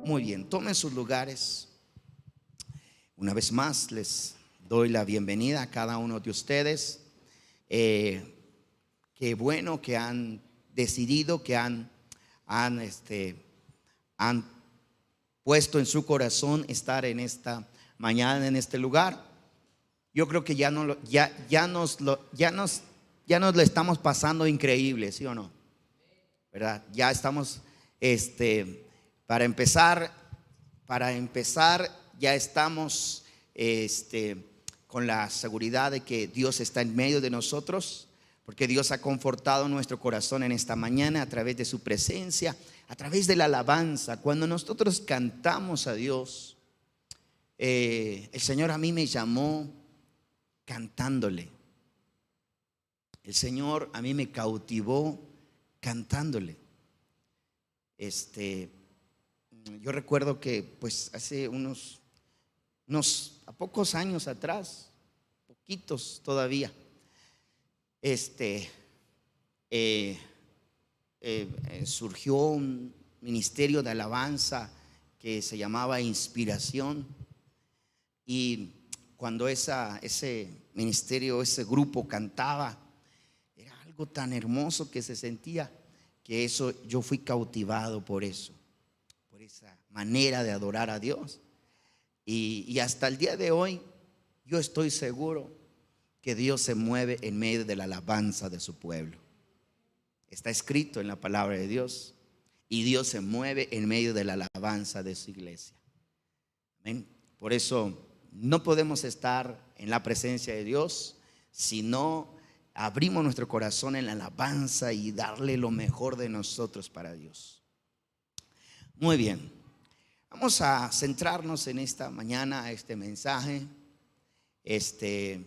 Muy bien, tomen sus lugares. Una vez más les doy la bienvenida a cada uno de ustedes. Qué bueno que han decidido, que han puesto en su corazón estar en esta mañana en este lugar. Yo creo que ya nos lo estamos pasando increíble, ¿sí o no? ¿Verdad? Ya estamos, para empezar, ya estamos, con la seguridad de que Dios está en medio de nosotros, porque Dios ha confortado nuestro corazón en esta mañana a través de su presencia, a través de la alabanza. Cuando nosotros cantamos a Dios, el Señor a mí me llamó cantándole. El Señor a mí me cautivó cantándole. Yo recuerdo que pues hace unos a pocos años atrás, poquitos todavía, surgió un ministerio de alabanza que se llamaba Inspiración. Y cuando ese ministerio, ese grupo cantaba, era algo tan hermoso que se sentía, que eso, yo fui cautivado por eso, por esa manera de adorar a Dios. Y hasta el día de hoy yo estoy seguro que Dios se mueve en medio de la alabanza de su pueblo. Está escrito en la palabra de Dios, y Dios se mueve en medio de la alabanza de su iglesia. Amén. Por eso no podemos estar en la presencia de Dios si no abrimos nuestro corazón en la alabanza y darle lo mejor de nosotros para Dios. Muy bien, vamos a centrarnos en esta mañana a este mensaje. En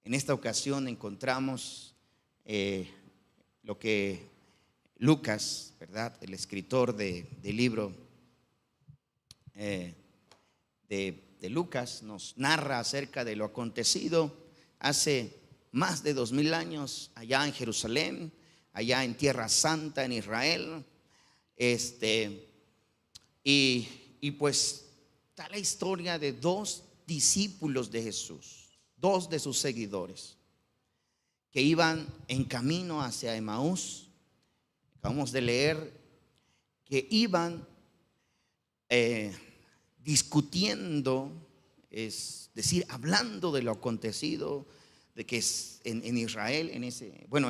esta ocasión encontramos lo que Lucas, ¿verdad?, el escritor del libro de Lucas, nos narra acerca de lo acontecido hace más de 2000 años allá en Jerusalén, allá en Tierra Santa, en Israel. Y pues está la historia de dos discípulos de Jesús, dos de sus seguidores, que iban en camino hacia Emaús. Acabamos de leer que iban discutiendo, es decir, hablando de lo acontecido, de que es en Israel,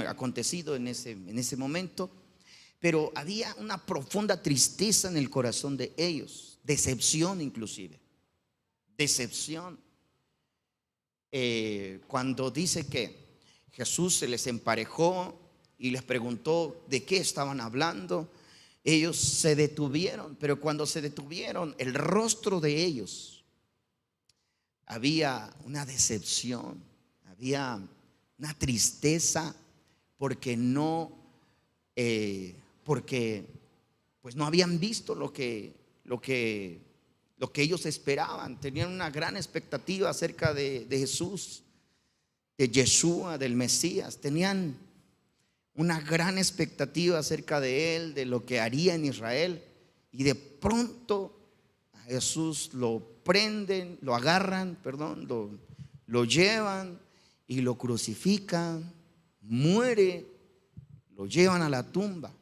acontecido en ese momento. Pero había una profunda tristeza en el corazón de ellos, decepción inclusive, decepción. Cuando dice que Jesús se les emparejó y les preguntó de qué estaban hablando, ellos se detuvieron. Pero cuando se detuvieron, el rostro de ellos había una decepción, había una tristeza, porque pues no habían visto lo que ellos esperaban. Tenían una gran expectativa acerca de Jesús, de Yeshua, del Mesías. Tenían una gran expectativa acerca de él, de lo que haría en Israel. Y de pronto a Jesús lo prenden, lo agarran, lo llevan y lo crucifican, muere, lo llevan a la tumba.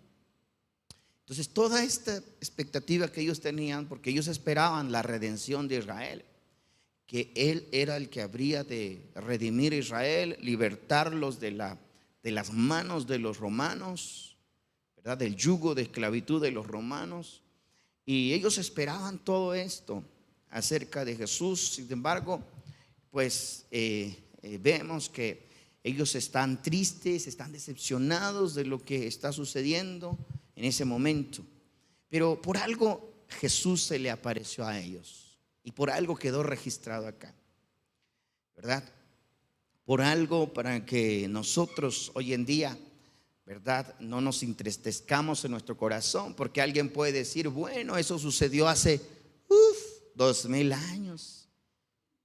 Entonces toda esta expectativa que ellos tenían, porque ellos esperaban la redención de Israel, que él era el que habría de redimir a Israel, libertarlos de las manos de los romanos, ¿verdad?, del yugo de esclavitud de los romanos. Y ellos esperaban todo esto acerca de Jesús. Sin embargo, pues vemos que ellos están tristes, están decepcionados de lo que está sucediendo en ese momento. Pero por algo Jesús se le apareció a ellos, y por algo quedó registrado acá, ¿verdad? Por algo, para que nosotros hoy en día, ¿verdad?, no nos entristezcamos en nuestro corazón, porque alguien puede decir, bueno, eso sucedió hace 2000 años,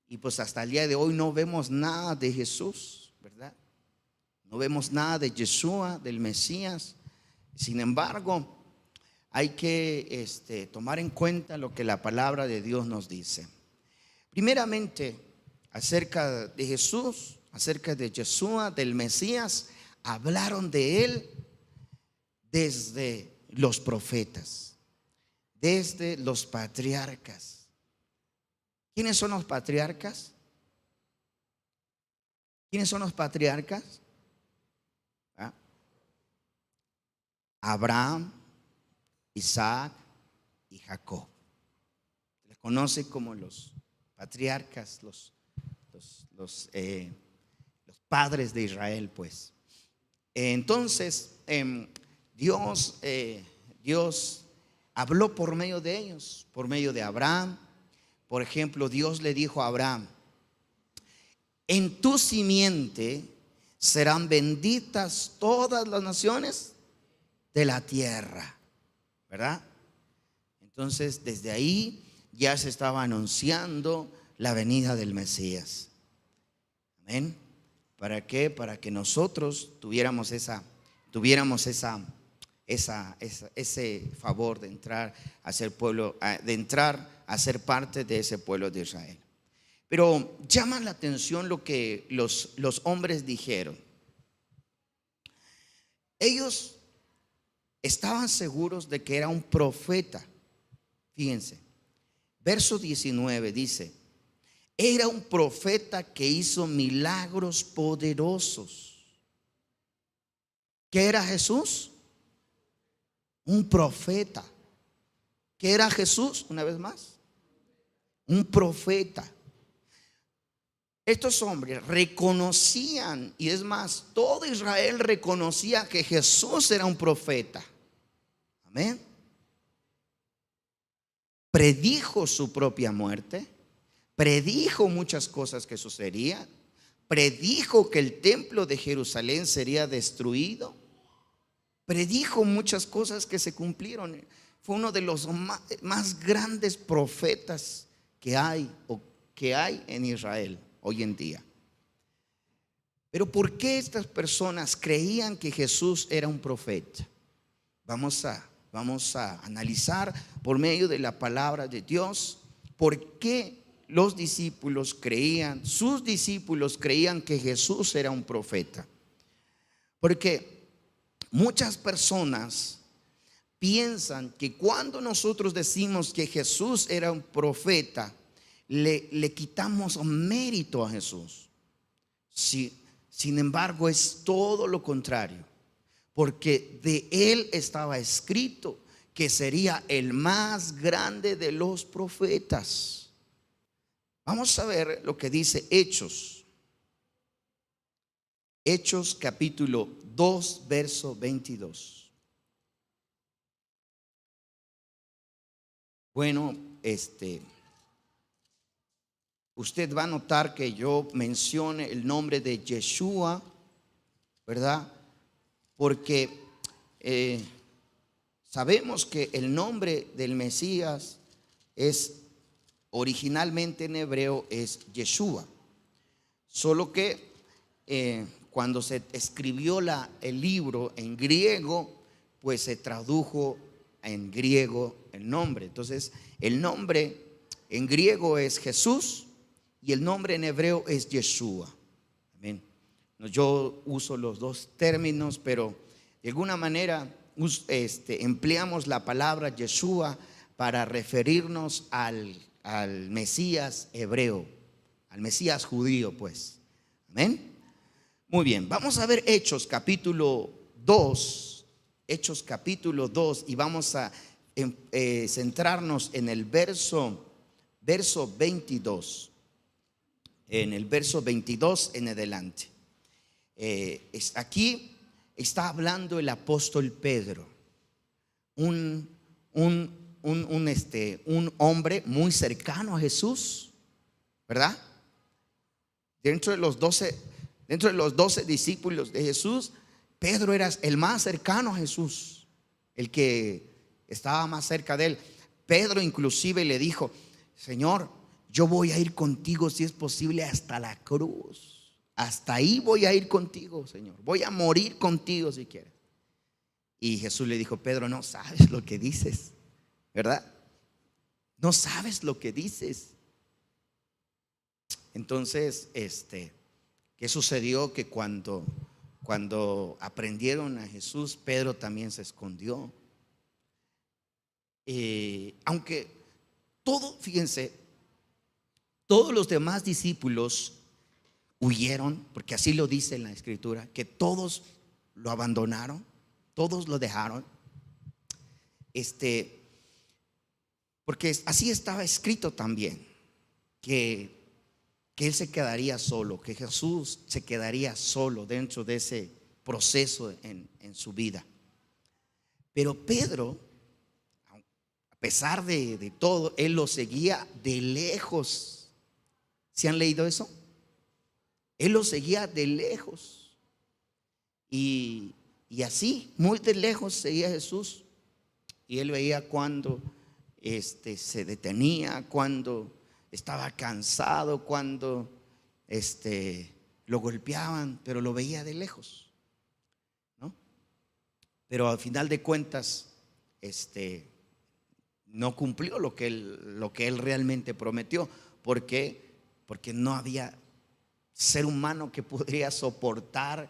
y pues hasta el día de hoy no vemos nada de Jesús, ¿verdad? No vemos nada de Yeshua, del Mesías. Sin embargo, hay que tomar en cuenta lo que la palabra de Dios nos dice. Primeramente, acerca de Jesús, acerca de Yeshua, del Mesías, hablaron de él desde los profetas, desde los patriarcas. ¿Quiénes son los patriarcas? ¿Quiénes son los patriarcas? ¿Ah? Abraham, Isaac y Jacob. Se les conoce como los patriarcas, los padres de Israel, pues. Entonces, Dios habló por medio de ellos, por medio de Abraham. Por ejemplo, Dios le dijo a Abraham: en tu simiente serán benditas todas las naciones de la tierra, ¿verdad? Entonces, desde ahí ya se estaba anunciando la venida del Mesías. Amén. ¿Para qué? Para que nosotros tuviéramos ese favor de entrar a ser pueblo, de entrar a ser parte de ese pueblo de Israel. Pero llama la atención lo que los hombres dijeron. Ellos estaban seguros de que era un profeta. Fíjense, verso 19 dice: era un profeta que hizo milagros poderosos. ¿Qué era Jesús? Un profeta. ¿Qué era Jesús? Una vez más, un profeta. Estos hombres reconocían, y es más, todo Israel reconocía que Jesús era un profeta. Amén. Predijo su propia muerte, predijo muchas cosas que sucederían, predijo que el templo de Jerusalén sería destruido, predijo muchas cosas que se cumplieron. Fue uno de los más grandes profetas que hay en Israel hoy en día. Pero ¿por qué estas personas creían que Jesús era un profeta? Vamos a analizar por medio de la palabra de Dios por qué sus discípulos creían que Jesús era un profeta. Porque muchas personas piensan que cuando nosotros decimos que Jesús era un profeta, le quitamos mérito a Jesús. Sin embargo, es todo lo contrario, porque de él estaba escrito que sería el más grande de los profetas. Vamos a ver lo que dice Hechos capítulo 2, verso 22. Bueno, usted va a notar que yo mencione el nombre de Yeshua, ¿verdad? Porque sabemos que el nombre del Mesías originalmente en hebreo es Yeshua. Solo que cuando se escribió el libro en griego, pues se tradujo en griego el nombre. Entonces, el nombre en griego es Jesús y el nombre en hebreo es Yeshua. Amén. Yo uso los dos términos, pero de alguna manera empleamos la palabra Yeshua para referirnos al Mesías hebreo, al Mesías judío, pues. Amén. Muy bien, vamos a ver Hechos capítulo 2, y vamos a centrarnos en el verso 22. En el verso 22 en adelante. Aquí está hablando el apóstol Pedro, un hombre muy cercano a Jesús, ¿verdad? Dentro de los 12 discípulos de Jesús, Pedro era el más cercano a Jesús, el que estaba más cerca de él. Pedro inclusive le dijo: Señor, yo voy a ir contigo si es posible hasta la cruz. Hasta ahí voy a ir contigo, Señor. Voy a morir contigo si quieres. Y Jesús le dijo: Pedro, no sabes lo que dices, ¿verdad? No sabes lo que dices. Entonces, ¿qué sucedió? Que cuando aprendieron a Jesús, Pedro también se escondió. Aunque fíjense, todos los demás discípulos huyeron, porque así lo dice en la Escritura, que todos lo abandonaron, todos lo dejaron. Porque así estaba escrito también, que él se quedaría solo, que Jesús se quedaría solo dentro de ese proceso en su vida. Pero Pedro, a pesar de todo, él lo seguía de lejos. ¿Se han leído eso? Él lo seguía de lejos. Y así, muy de lejos seguía a Jesús. Y él veía cuando se detenía, cuando estaba cansado, cuando lo golpeaban, pero lo veía de lejos, ¿no? Pero al final de cuentas, no cumplió lo que él realmente prometió. ¿Por qué? Porque no había ser humano que podría soportar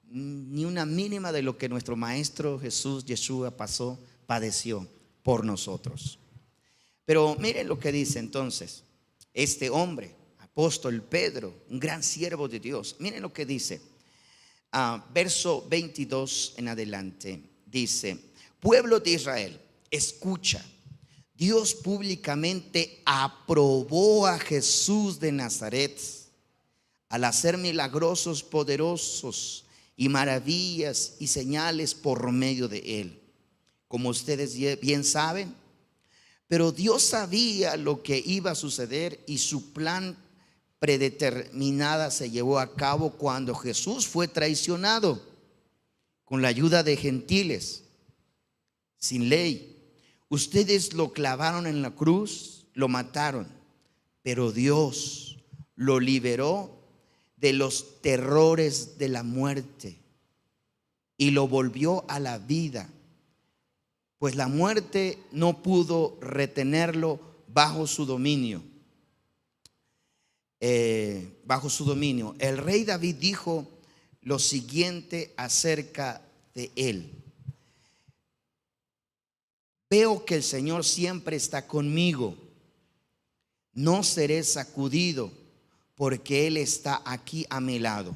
ni una mínima de lo que nuestro Maestro Jesús, Yeshua, padeció por nosotros. Pero miren lo que dice entonces este hombre, apóstol Pedro, un gran siervo de Dios. Miren lo que dice, verso 22 en adelante. Dice: pueblo de Israel, escucha. Dios públicamente aprobó a Jesús de Nazaret al hacer milagrosos, poderosos y maravillas y señales por medio de él, como ustedes bien saben. Pero Dios sabía lo que iba a suceder, y su plan predeterminada se llevó a cabo cuando Jesús fue traicionado con la ayuda de gentiles sin ley. Ustedes lo clavaron en la cruz, lo mataron, pero Dios lo liberó de los terrores de la muerte y lo volvió a la vida, pues la muerte no pudo retenerlo bajo su dominio. El rey David dijo lo siguiente acerca de él: veo que el Señor siempre está conmigo, no seré sacudido, porque Él está aquí a mi lado.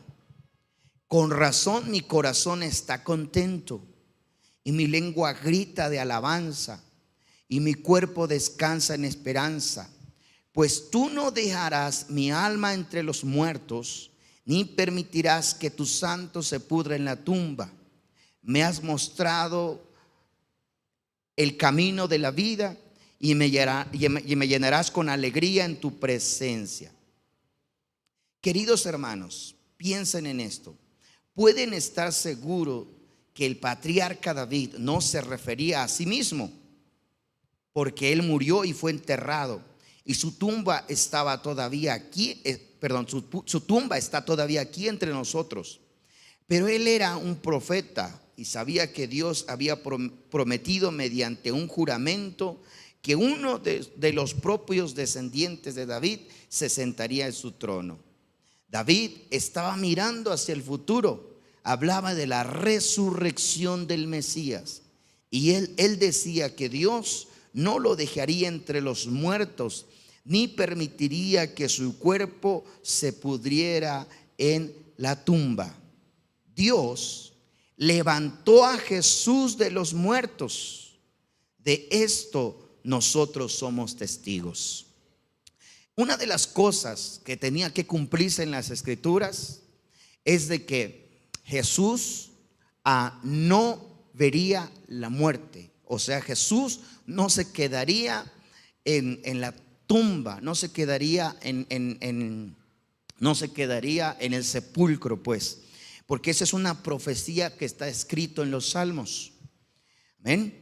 Con razón mi corazón está contento, y mi lengua grita de alabanza, y mi cuerpo descansa en esperanza. Pues tú no dejarás mi alma entre los muertos, ni permitirás que tu santo se pudra en la tumba. Me has mostrado el camino de la vida, y me llenarás con alegría en tu presencia. Queridos hermanos, piensen en esto. Pueden estar seguros que el patriarca David no se refería a sí mismo, porque él murió y fue enterrado, y su tumba estaba todavía aquí. Su tumba está todavía aquí entre nosotros. Pero él era un profeta y sabía que Dios había prometido mediante un juramento que uno de los propios descendientes de David se sentaría en su trono. David estaba mirando hacia el futuro. Hablaba de la resurrección del Mesías, y él decía que Dios no lo dejaría entre los muertos, ni permitiría que su cuerpo se pudriera en la tumba. Dios levantó a Jesús de los muertos. De esto nosotros somos testigos. Una de las cosas que tenía que cumplirse en las Escrituras es de que Jesús no vería la muerte. O sea, Jesús no se quedaría en la tumba, no se quedaría no se quedaría en el sepulcro, pues, porque esa es una profecía que está escrito en los Salmos. Amén.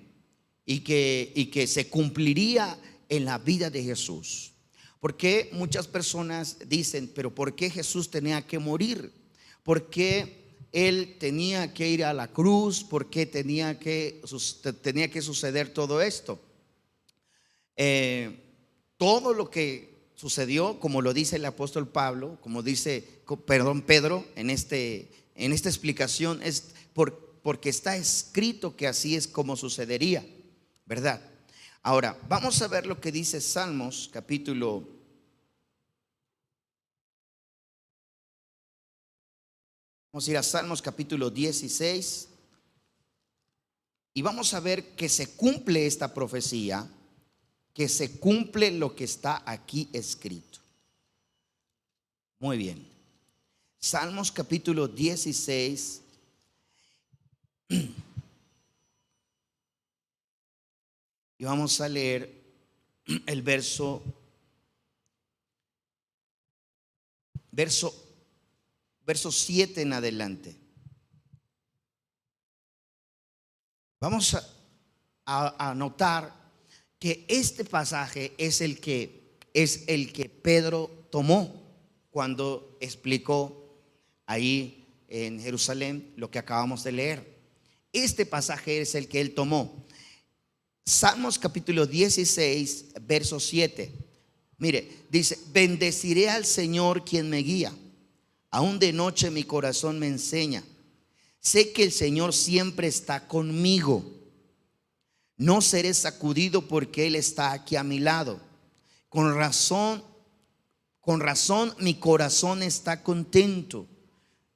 Y que se cumpliría en la vida de Jesús. Porque muchas personas dicen: pero ¿por qué Jesús tenía que morir? ¿Por qué él tenía que ir a la cruz, por qué tenía que suceder todo esto. Todo lo que sucedió, como lo dice el apóstol Pablo, como dice, Pedro en esta explicación, es porque está escrito que así es como sucedería, ¿verdad? Ahora, vamos a ver lo que dice Salmos capítulo. Vamos a ir a Salmos capítulo 16 y vamos a ver que se cumple esta profecía, que se cumple lo que está aquí escrito. Muy bien. Salmos capítulo 16. Y vamos a leer el verso 7 en adelante. Vamos a notar que este pasaje es el que Pedro tomó cuando explicó ahí en Jerusalén lo que acabamos de leer. Este pasaje es el que él tomó. Salmos capítulo 16, verso 7. Mire, dice: bendeciré al Señor quien me guía. Aún de noche mi corazón me enseña. Sé que el Señor siempre está conmigo. No seré sacudido porque Él está aquí a mi lado. Con razón mi corazón está contento.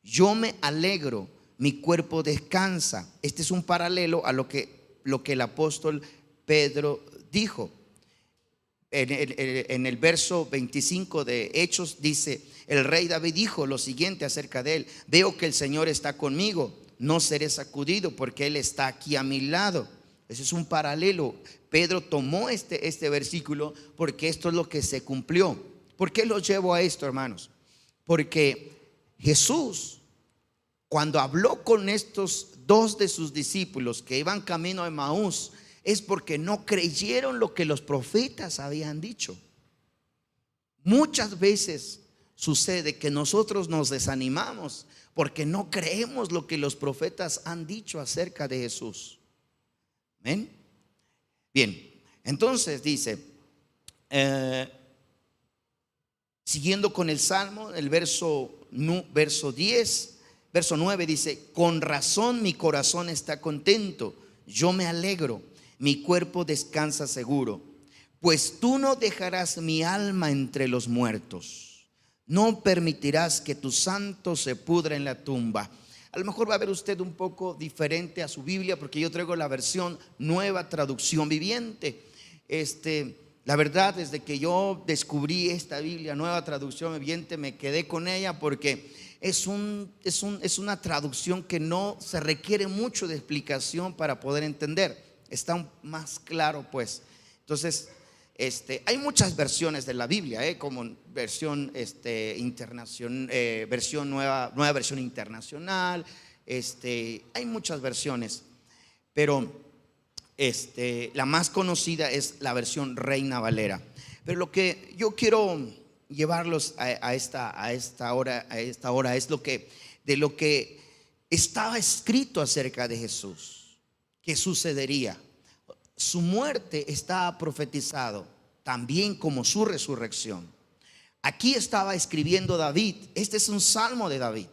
Yo me alegro, mi cuerpo descansa. Este es un paralelo a lo que el apóstol Pedro dijo. En el verso 25 de Hechos dice: el rey David dijo lo siguiente acerca de él: veo que el Señor está conmigo, no seré sacudido porque Él está aquí a mi lado. Ese es un paralelo. Pedro tomó este versículo porque esto es lo que se cumplió. ¿Por qué lo llevo a esto, hermanos? Porque Jesús, cuando habló con estos dos de sus discípulos que iban camino a Emaús, es porque no creyeron lo que los profetas habían dicho. Muchas veces sucede que nosotros nos desanimamos porque no creemos lo que los profetas han dicho acerca de Jesús. ¿Ven? Bien, entonces dice, siguiendo con el Salmo, el verso 10, verso 9 dice: con razón mi corazón está contento, yo me alegro, mi cuerpo descansa seguro, pues tú no dejarás mi alma entre los muertos, no permitirás que tu santo se pudra en la tumba. A lo mejor va a ver usted un poco diferente a su Biblia, porque yo traigo la versión Nueva Traducción Viviente. La verdad, desde que yo descubrí esta Biblia Nueva Traducción Viviente, me quedé con ella porque es una traducción que no se requiere mucho de explicación para poder entender. Está más claro, pues. Entonces, hay muchas versiones de la Biblia, como versión versión nueva versión internacional. Hay muchas versiones, pero la más conocida es la versión Reina Valera. Pero lo que yo quiero llevarlos a esta hora es de lo que estaba escrito acerca de Jesús, que sucedería. Su muerte estaba profetizado, también como su resurrección. Aquí estaba escribiendo David. Este es un salmo de David.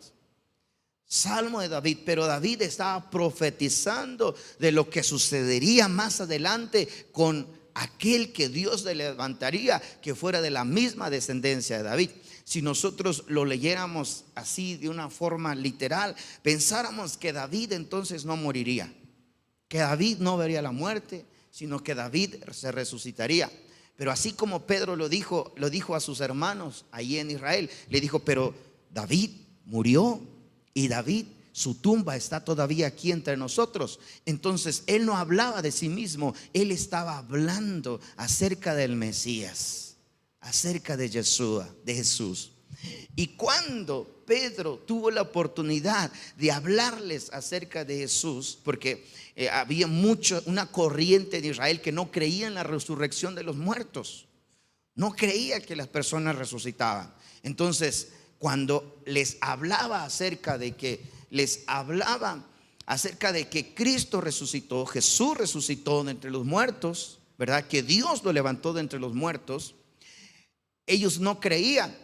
Salmo de David, pero David estaba profetizando de lo que sucedería más adelante con aquel que Dios le levantaría, que fuera de la misma descendencia de David. Si nosotros lo leyéramos así de una forma literal, pensáramos que David entonces no moriría, que David no vería la muerte, sino que David se resucitaría. Pero así como Pedro lo dijo a sus hermanos allí en Israel, le dijo: pero David murió y David, su tumba está todavía aquí entre nosotros. Entonces él no hablaba de sí mismo, él estaba hablando acerca del Mesías, acerca de Jesús. Y cuando Pedro tuvo la oportunidad de hablarles acerca de Jesús, porque había una corriente de Israel que no creía en la resurrección de los muertos, no creía que las personas resucitaban. Entonces, cuando les hablaba acerca de que les hablaba acerca de que Cristo resucitó, Jesús resucitó de entre los muertos, ¿verdad? Que Dios lo levantó de entre los muertos. Ellos no creían,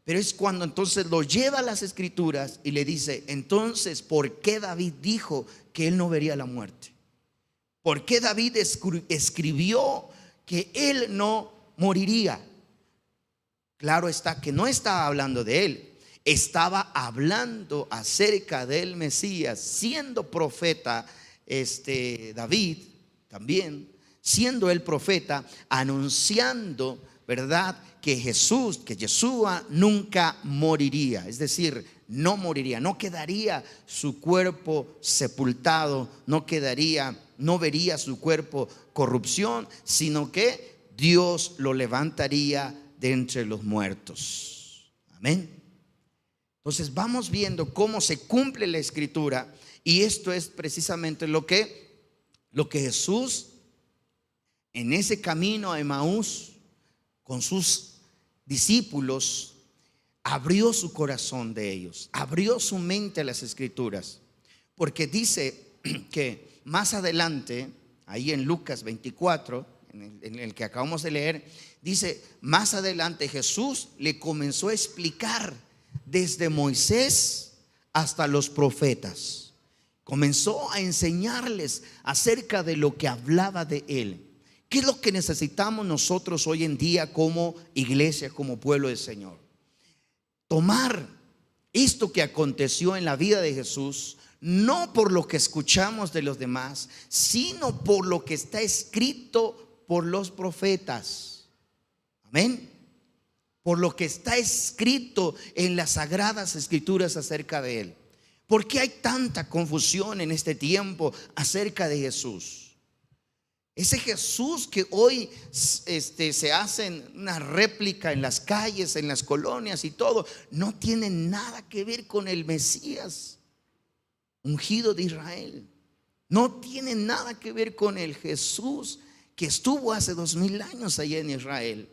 pero es cuando entonces lo lleva a las escrituras y le dice: entonces, ¿por qué David dijo que él no vería la muerte? ¿Por qué David escribió que él no moriría? Claro está que no estaba hablando de él, estaba hablando acerca del Mesías, siendo profeta David también, siendo el profeta, anunciando, ¿verdad?, que Yeshua nunca moriría, es decir, no moriría, no quedaría su cuerpo sepultado, no vería su cuerpo corrupción, sino que Dios lo levantaría de entre los muertos. Amén. Entonces vamos viendo cómo se cumple la escritura, y esto es precisamente lo que Jesús en ese camino a Emaús con sus discípulos abrió su corazón de ellos, abrió su mente a las escrituras, porque dice que más adelante, ahí en Lucas 24, en el que acabamos de leer, dice: más adelante Jesús le comenzó a explicar desde Moisés hasta los profetas, comenzó a enseñarles acerca de lo que hablaba de él. ¿Qué es lo que necesitamos nosotros hoy en día como iglesia, como pueblo del Señor? Tomar esto que aconteció en la vida de Jesús, no por lo que escuchamos de los demás, sino por lo que está escrito por los profetas. Amén. Por lo que está escrito en las sagradas escrituras acerca de él. ¿Por qué hay tanta confusión en este tiempo acerca de Jesús? Ese Jesús que hoy se hacen una réplica en las calles, en las colonias y todo, no tiene nada que ver con el Mesías ungido de Israel. No tiene nada que ver con el Jesús que estuvo hace 2000 años allá en Israel.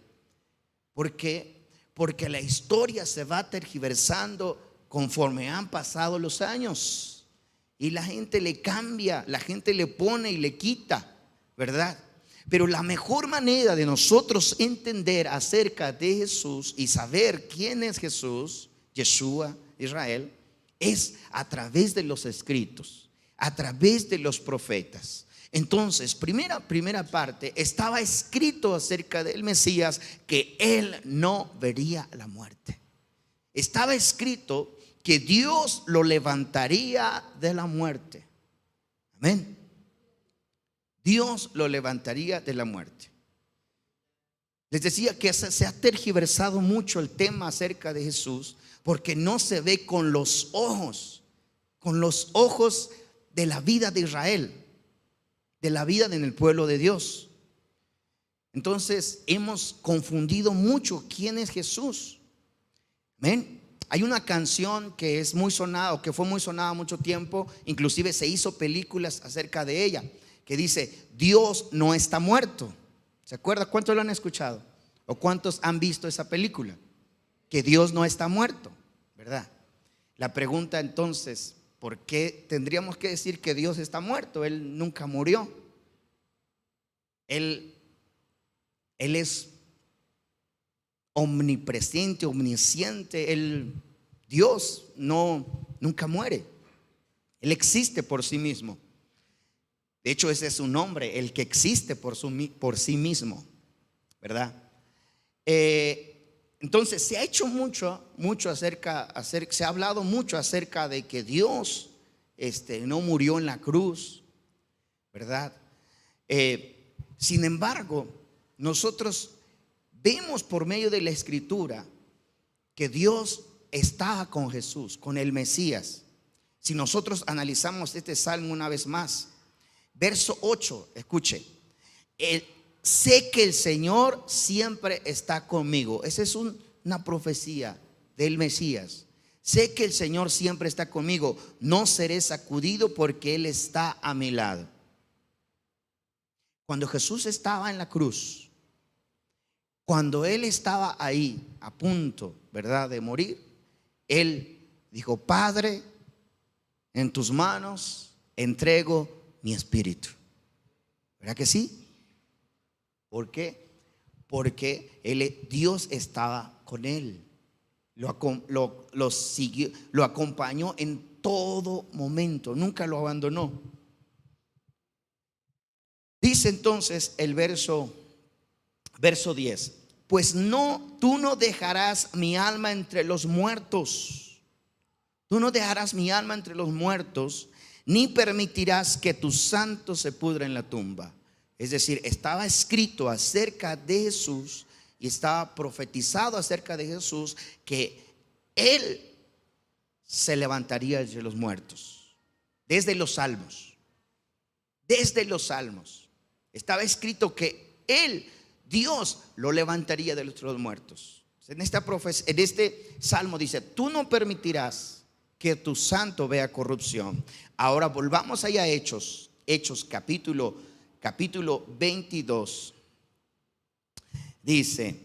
¿Por qué? Porque la historia se va tergiversando conforme han pasado los años, y la gente le cambia, la gente le pone y le quita, ¿verdad? Pero la mejor manera de nosotros entender acerca de Jesús y saber quién es Jesús, Yeshua, Israel, es a través de los escritos, a través de los profetas. Entonces, primera parte, estaba escrito acerca del Mesías que él no vería la muerte. Estaba escrito que Dios lo levantaría de la muerte. Amén. Dios lo levantaría de la muerte. Les decía que se ha tergiversado mucho el tema acerca de Jesús, porque no se ve con los ojos de la vida de Israel, de la vida en el pueblo de Dios. Entonces hemos confundido mucho quién es Jesús. ¿Ven? Hay una canción que es muy sonada, o que fue muy sonada mucho tiempo, inclusive se hizo películas acerca de ella, que dice: Dios no está muerto. ¿Se acuerda? ¿Cuántos lo han escuchado? ¿O cuántos han visto esa película? Que Dios no está muerto, ¿verdad? La pregunta entonces: ¿por qué tendríamos que decir que Dios está muerto? Él nunca murió. Él es omnipresente, omnisciente. Dios nunca muere. Él existe por sí mismo. De hecho, ese es su nombre, el que existe por sí mismo, ¿verdad? Entonces se ha hecho mucho se ha hablado mucho acerca de que Dios no murió en la cruz, ¿verdad? Sin embargo, nosotros vemos por medio de la escritura que Dios estaba con Jesús, con el Mesías. Si nosotros analizamos este salmo una vez más, verso 8, escuche: sé que el Señor siempre está conmigo. Esa es una profecía del Mesías. Sé que el Señor siempre está conmigo, no seré sacudido porque Él está a mi lado. Cuando Jesús estaba en la cruz, cuando Él estaba ahí a punto, ¿verdad?, de morir, Él dijo: Padre, en tus manos entrego mi espíritu. ¿Verdad que sí? ¿Por qué? Porque Dios estaba con él. Lo siguió, lo acompañó en todo momento, nunca lo abandonó. Dice entonces el verso 10: pues tú no dejarás mi alma entre los muertos. Tú no dejarás mi alma entre los muertos, ni permitirás que tu santo se pudra en la tumba. Es decir, estaba escrito acerca de Jesús y estaba profetizado acerca de Jesús que Él se levantaría entre los muertos. Desde los salmos. Desde los salmos. Estaba escrito que Él, Dios, lo levantaría de los muertos. En este salmo dice: tú no permitirás que tu santo vea corrupción. Ahora volvamos allá a Hechos capítulo 22. Dice,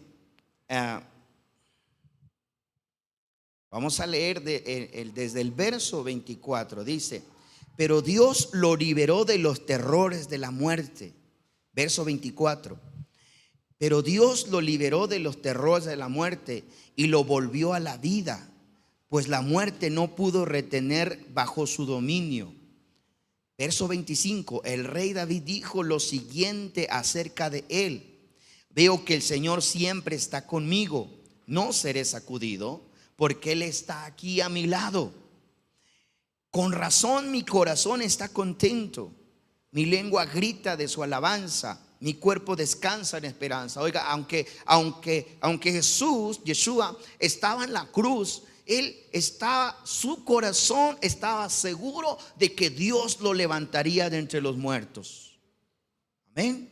vamos a leer desde el verso 24. Dice: pero Dios lo liberó de los terrores de la muerte. Verso 24. Pero Dios lo liberó de los terrores de la muerte y lo volvió a la vida, pues la muerte no pudo retener bajo su dominio. Verso 25. El rey David dijo lo siguiente acerca de él: veo que el Señor siempre está conmigo, no seré sacudido, porque Él está aquí a mi lado. Con razón mi corazón está contento, mi lengua grita de su alabanza, mi cuerpo descansa en esperanza. Oiga, aunque Yeshua estaba en la cruz, su corazón estaba seguro de que Dios lo levantaría de entre los muertos. Amén.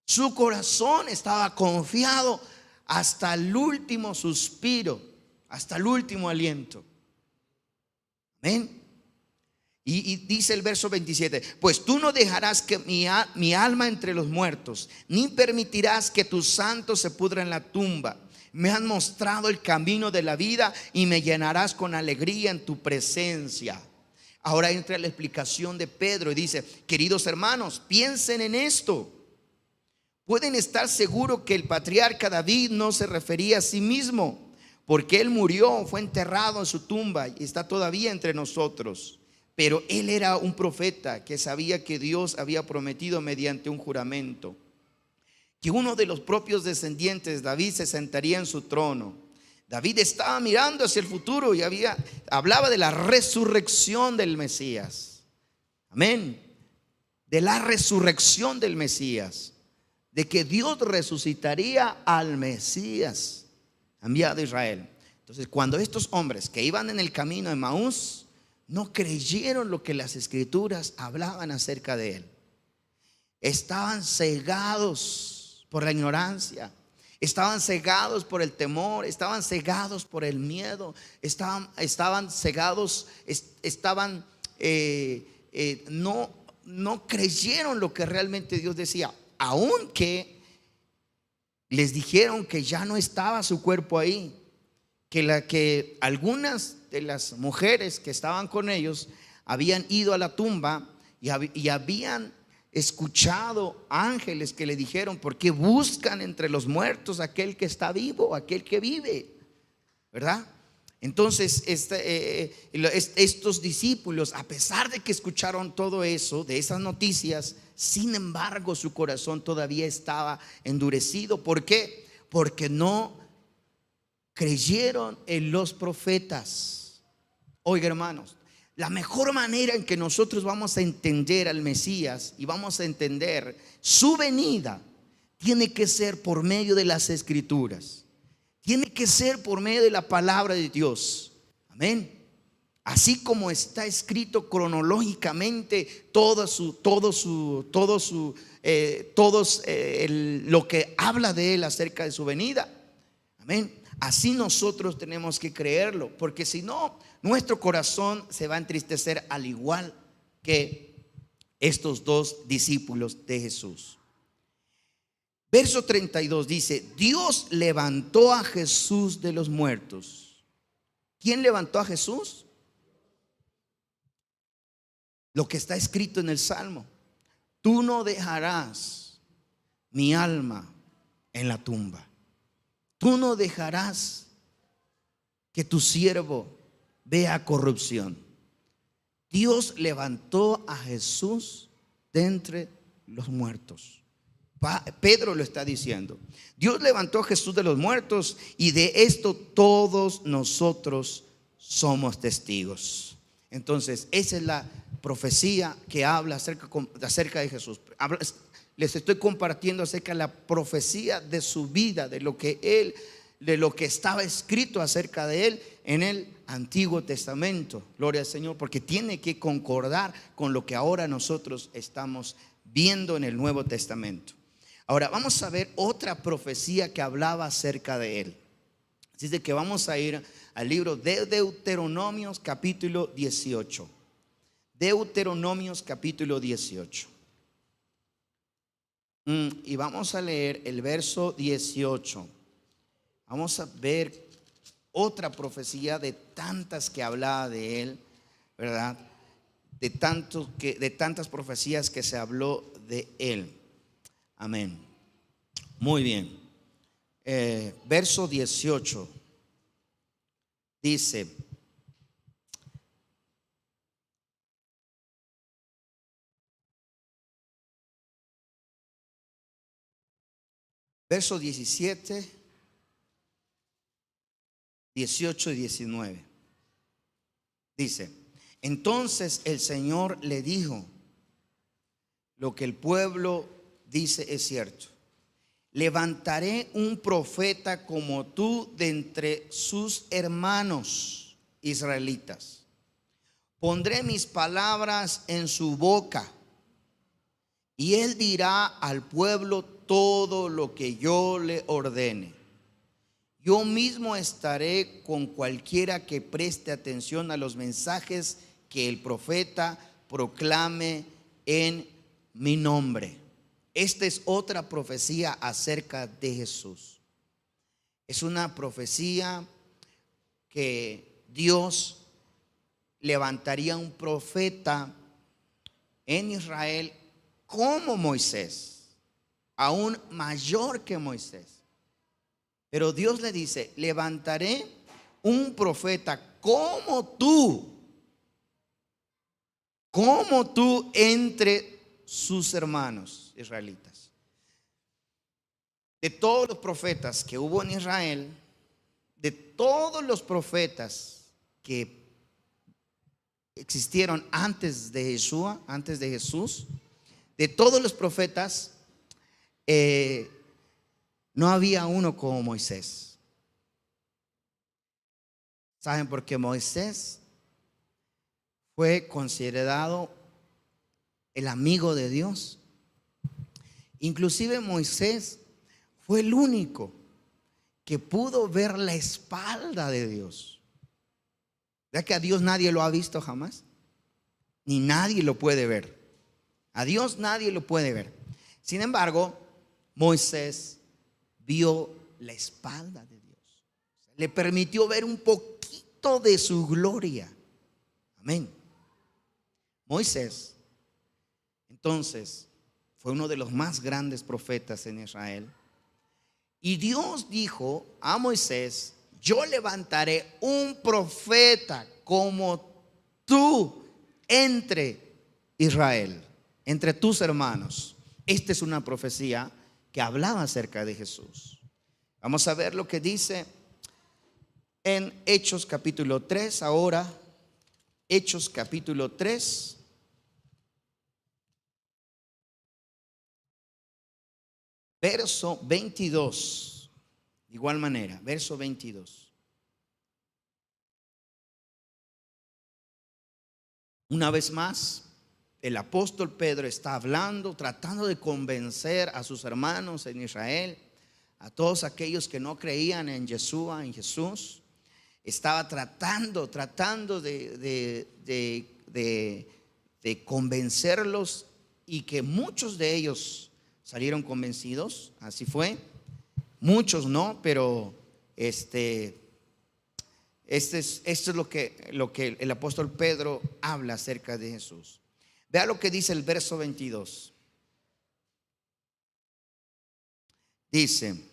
Su corazón estaba confiado hasta el último suspiro, hasta el último aliento. Amén. Y dice el verso 27: pues tú no dejarás que mi alma entre los muertos, ni permitirás que tu santo se pudra en la tumba. Me has mostrado el camino de la vida y me llenarás con alegría en tu presencia. Ahora entra la explicación de Pedro y dice: queridos hermanos, piensen en esto. Pueden estar seguros que el patriarca David no se refería a sí mismo, porque él murió, fue enterrado en su tumba y está todavía entre nosotros. Pero él era un profeta que sabía que Dios había prometido mediante un juramento que uno de los propios descendientes, David, se sentaría en su trono. David estaba mirando hacia el futuro y hablaba de la resurrección del Mesías. Amén. De la resurrección del Mesías, de que Dios resucitaría al Mesías enviado a Israel. Entonces, cuando estos hombres que iban en el camino de Emaús no creyeron lo que las escrituras hablaban acerca de él, estaban cegados por la ignorancia, estaban cegados por el temor, estaban cegados por el miedo, estaban cegados, no creyeron lo que realmente Dios decía, aunque les dijeron que ya no estaba su cuerpo ahí, que algunas de las mujeres que estaban con ellos habían ido a la tumba y habían escuchado ángeles que le dijeron: ¿por qué buscan entre los muertos aquel que está vivo, aquel que vive? ¿Verdad? Entonces estos discípulos, a pesar de que escucharon todo eso, de esas noticias, sin embargo su corazón todavía estaba endurecido. ¿Por qué? Porque no creyeron en los profetas. Oiga, hermanos, la mejor manera en que nosotros vamos a entender al Mesías y vamos a entender su venida tiene que ser por medio de las Escrituras, tiene que ser por medio de la palabra de Dios. Amén. Así como está escrito cronológicamente lo que habla de él acerca de su venida. Amén. Así nosotros tenemos que creerlo, porque si no, nuestro corazón se va a entristecer al igual que estos dos discípulos de Jesús. Verso 32 dice: Dios levantó a Jesús de los muertos. ¿Quién levantó a Jesús? lo que está escrito en el Salmo: tú no dejarás mi alma en la tumba. Tú no dejarás que tu siervo vea corrupción. Dios levantó a Jesús de entre los muertos. Pedro lo está diciendo. Dios levantó a Jesús de los muertos, y de esto todos nosotros somos testigos. Entonces, esa es la profecía que habla acerca de Jesús. Les estoy compartiendo acerca de la profecía de su vida, de lo que estaba escrito acerca de él en el Antiguo Testamento. Gloria al Señor, porque tiene que concordar con lo que ahora nosotros estamos viendo en el Nuevo Testamento. Ahora vamos a ver otra profecía que hablaba acerca de él. Así de que vamos a ir al libro de Deuteronomios capítulo 18. Deuteronomios capítulo 18. Y vamos a leer el verso 18. Vamos a ver otra profecía de tantas que hablaba de él, ¿verdad? De tantas profecías que se habló de él. Amén. Muy bien. Verso 18 dice: verso 17, 18 y 19. Dice: entonces el Señor le dijo: lo que el pueblo dice es cierto. Levantaré un profeta como tú de entre sus hermanos israelitas. Pondré mis palabras en su boca, y él dirá al pueblo todo lo que yo le ordene. Yo mismo estaré con cualquiera que preste atención a los mensajes que el profeta proclame en mi nombre. Esta es otra profecía acerca de Jesús. Es una profecía que Dios levantaría un profeta en Israel como Moisés, aún mayor que Moisés. Pero Dios le dice: levantaré un profeta como tú entre sus hermanos israelitas. De todos los profetas que hubo en Israel, de todos los profetas que existieron antes de Yeshua, antes de Jesús, de todos los profetas, no había uno como Moisés. ¿Saben por qué? Moisés fue considerado el amigo de Dios. Inclusive Moisés fue el único que pudo ver la espalda de Dios. ¿Verdad que a Dios nadie lo ha visto jamás? Ni nadie lo puede ver. A Dios nadie lo puede ver. Sin embargo, Moisés vio la espalda de Dios. Le permitió ver un poquito de su gloria. Amén. Moisés, entonces, fue uno de los más grandes profetas en Israel. Y Dios dijo a Moisés: yo levantaré un profeta como tú entre Israel, entre tus hermanos. Esta es una profecía que hablaba acerca de Jesús. Vamos a ver lo que dice en Hechos capítulo 3 ahora. Hechos capítulo 3. Verso 22. De igual manera, verso 22. Una vez más, el apóstol Pedro está hablando, tratando de convencer a sus hermanos en Israel, a todos aquellos que no creían en Yeshua, en Jesús. Estaba tratando de convencerlos, y que muchos de ellos salieron convencidos. Así fue. Muchos no, pero esto es lo que el apóstol Pedro habla acerca de Jesús. Vea lo que dice el verso 22. Dice,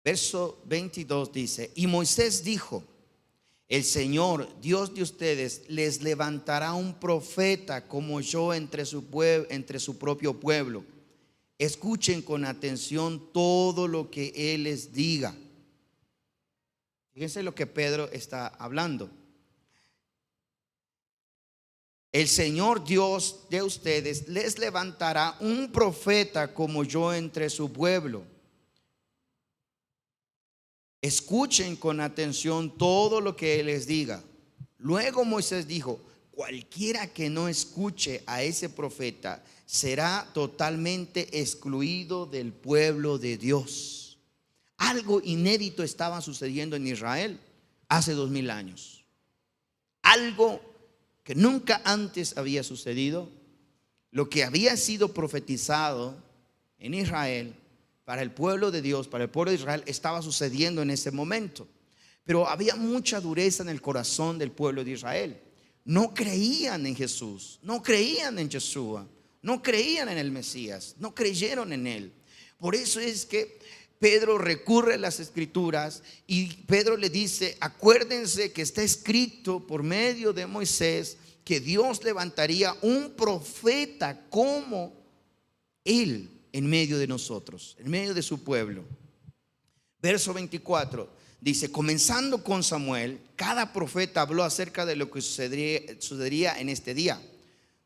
verso 22 dice: y Moisés dijo: el Señor, Dios de ustedes, les levantará un profeta como yo entre su propio pueblo. Escuchen con atención todo lo que Él les diga. Fíjense lo que Pedro está hablando. El Señor Dios de ustedes les levantará un profeta como yo entre su pueblo. Escuchen con atención todo lo que Él les diga. Luego Moisés dijo: cualquiera que no escuche a ese profeta será totalmente excluido del pueblo de Dios. Algo inédito estaba sucediendo en Israel hace 2000 años. Algo que nunca antes había sucedido. Lo que había sido profetizado en Israel para el pueblo de Dios, para el pueblo de Israel, estaba sucediendo en ese momento. Pero había mucha dureza en el corazón del pueblo de Israel. No creían en Jesús, no creían en Yeshua, no creían en el Mesías, no creyeron en Él. Por eso es que Pedro recurre a las escrituras y Pedro le dice: acuérdense que está escrito por medio de Moisés que Dios levantaría un profeta como Él en medio de nosotros, en medio de su pueblo. Verso 24 dice: comenzando con Samuel, cada profeta habló acerca de lo que sucedería en este día.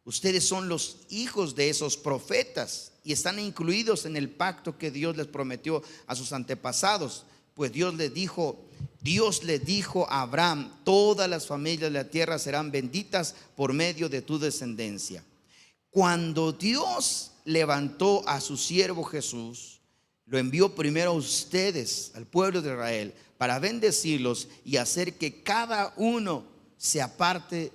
Ustedes son los hijos de esos profetas y están incluidos en el pacto que Dios les prometió a sus antepasados. Pues Dios le dijo a Abraham: todas las familias de la tierra serán benditas por medio de tu descendencia. Cuando Dios levantó a su siervo Jesús, lo envió primero a ustedes, al pueblo de Israel, para bendecirlos y hacer que cada uno se aparte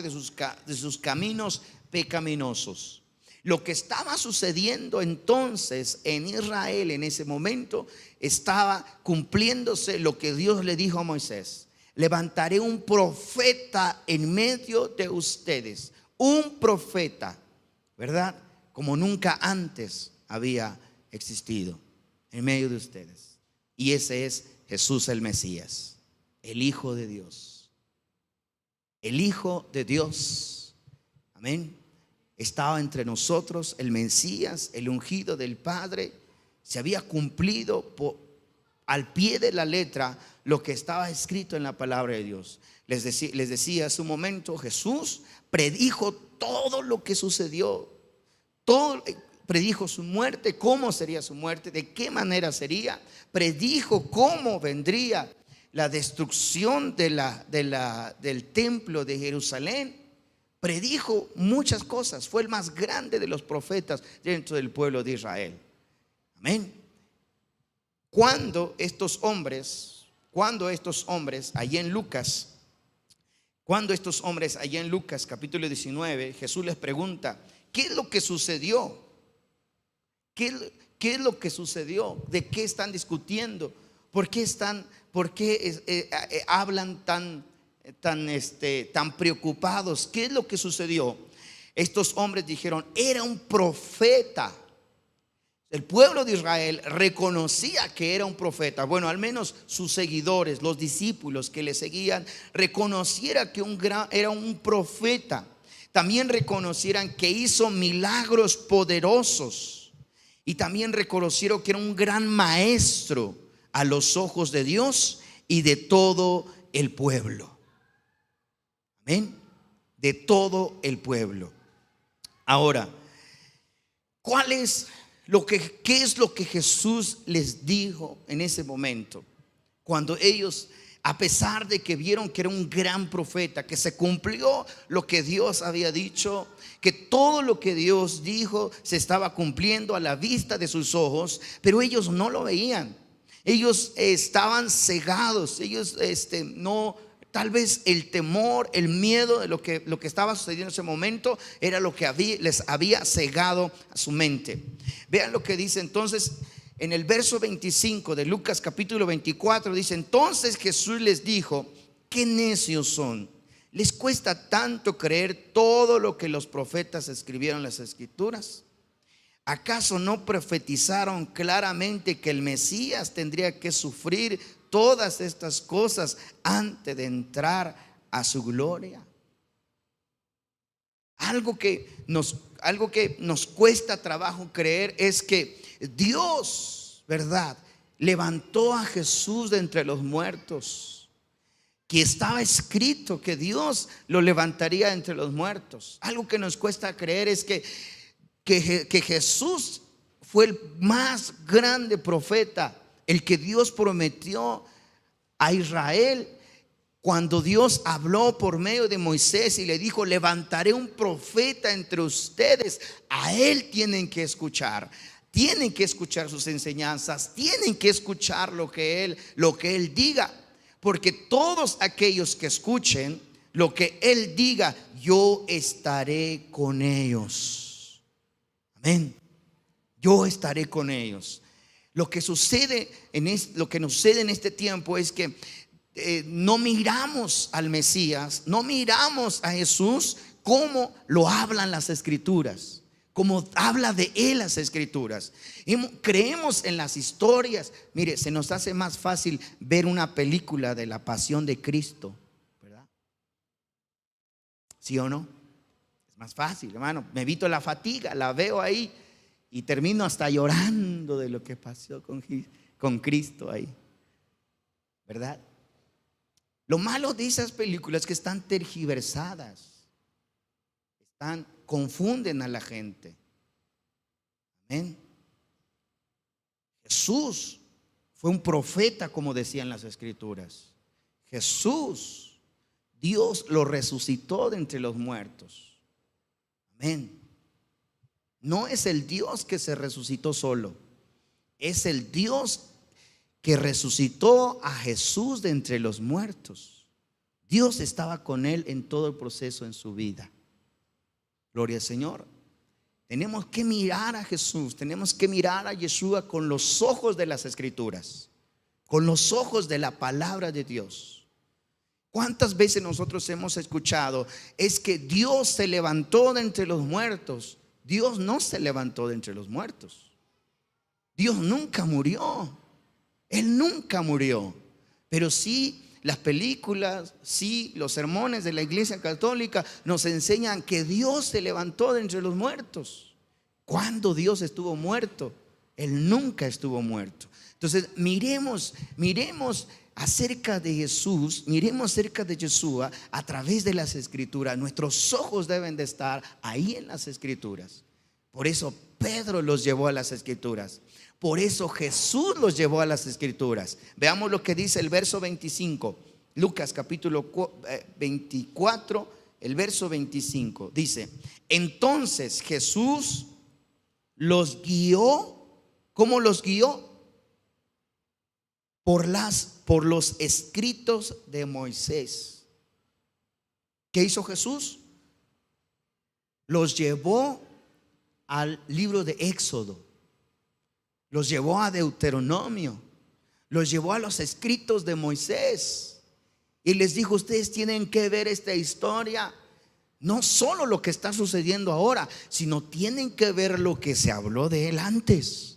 de sus caminos pecaminosos. Lo que estaba sucediendo entonces en Israel en ese momento, estaba cumpliéndose lo que Dios le dijo a Moisés: levantaré un profeta en medio de ustedes, un profeta, ¿verdad? Como nunca antes había existido en medio de ustedes. Y ese es Jesús el Mesías, el Hijo de Dios. El Hijo de Dios, amén, estaba entre nosotros. El Mesías, el ungido del Padre. Se había cumplido al pie de la letra lo que estaba escrito en la palabra de Dios. Les decía hace un momento, Jesús predijo todo lo que sucedió. Todo, predijo su muerte, cómo sería su muerte, de qué manera sería. Predijo cómo vendría la destrucción del templo de Jerusalén. Predijo muchas cosas. Fue el más grande de los profetas dentro del pueblo de Israel. Amén. Cuando estos hombres allí en Lucas capítulo 19, Jesús les pregunta: ¿qué es lo que sucedió? ¿Qué es lo que sucedió? ¿De qué están discutiendo? ¿Por qué hablan tan preocupados? ¿Qué es lo que sucedió? Estos hombres dijeron: era un profeta. El pueblo de Israel reconocía que era un profeta. Bueno, al menos sus seguidores, los discípulos que le seguían, reconocieran que era un profeta. También reconocieran que hizo milagros poderosos. Y también reconocieron que era un gran maestro a los ojos de Dios y de todo el pueblo. Amén. De todo el pueblo. Ahora, ¿qué es lo que Jesús les dijo en ese momento? Cuando ellos, a pesar de que vieron que era un gran profeta, que se cumplió lo que Dios había dicho, que todo lo que Dios dijo se estaba cumpliendo a la vista de sus ojos, pero ellos no lo veían. Ellos estaban cegados. Ellos tal vez el temor, el miedo de lo que estaba sucediendo en ese momento era lo que les había cegado a su mente. Vean lo que dice entonces en el verso 25 de Lucas capítulo 24. Dice: entonces Jesús les dijo: qué necios son. ¿Les cuesta tanto creer todo lo que los profetas escribieron en las Escrituras? ¿Acaso no profetizaron claramente que el Mesías tendría que sufrir todas estas cosas antes de entrar a su gloria? Algo que nos cuesta trabajo creer es que Dios, ¿verdad?, levantó a Jesús de entre los muertos, que estaba escrito que Dios lo levantaría de entre los muertos. Algo que nos cuesta creer es que Jesús fue el más grande profeta, el que Dios prometió a Israel cuando Dios habló por medio de Moisés y le dijo: levantaré un profeta entre ustedes. A él tienen que escuchar. Tienen que escuchar sus enseñanzas, tienen que escuchar lo que él diga, porque todos aquellos que escuchen lo que él diga, yo estaré con ellos. Amén. Yo estaré con ellos. Lo que sucede en este tiempo es que no miramos al Mesías, no miramos a Jesús como lo hablan las Escrituras, como habla de él las Escrituras. Creemos en las historias. Mire, se nos hace más fácil ver una película de la pasión de Cristo, ¿verdad? ¿Sí o no? Es más fácil, hermano. Me evito la fatiga, la veo ahí y termino hasta llorando de lo que pasó con Cristo ahí, ¿verdad? Lo malo de esas películas es que están tergiversadas, confunden a la gente. Amén. Jesús fue un profeta, como decían las Escrituras. Jesús, Dios lo resucitó de entre los muertos. Amén. No es el Dios que se resucitó solo, es el Dios que resucitó a Jesús de entre los muertos. Dios estaba con él en todo el proceso en su vida. Gloria al Señor. Tenemos que mirar a Jesús, tenemos que mirar a Yeshua con los ojos de las Escrituras, con los ojos de la palabra de Dios. ¿Cuántas veces nosotros hemos escuchado es que Dios se levantó de entre los muertos? Dios no se levantó de entre los muertos. Dios nunca murió. Él nunca murió. Pero sí, las películas, sí, los sermones de la Iglesia Católica nos enseñan que Dios se levantó de entre los muertos. ¿Cuándo Dios estuvo muerto? Él nunca estuvo muerto. Entonces, miremos acerca de Jesús, miremos acerca de Yeshua a través de las Escrituras. Nuestros ojos deben de estar ahí en las Escrituras. Por eso Pedro los llevó a las Escrituras. Por eso Jesús los llevó a las Escrituras. Veamos lo que dice el verso 25. Lucas capítulo 24, el verso 25. Dice: entonces Jesús los guió. ¿Cómo los guió? Por los escritos de Moisés. ¿Qué hizo Jesús? Los llevó al libro de Éxodo, los llevó a Deuteronomio, los llevó a los escritos de Moisés y les dijo: ustedes tienen que ver esta historia, no solo lo que está sucediendo ahora, sino tienen que ver lo que se habló de él antes.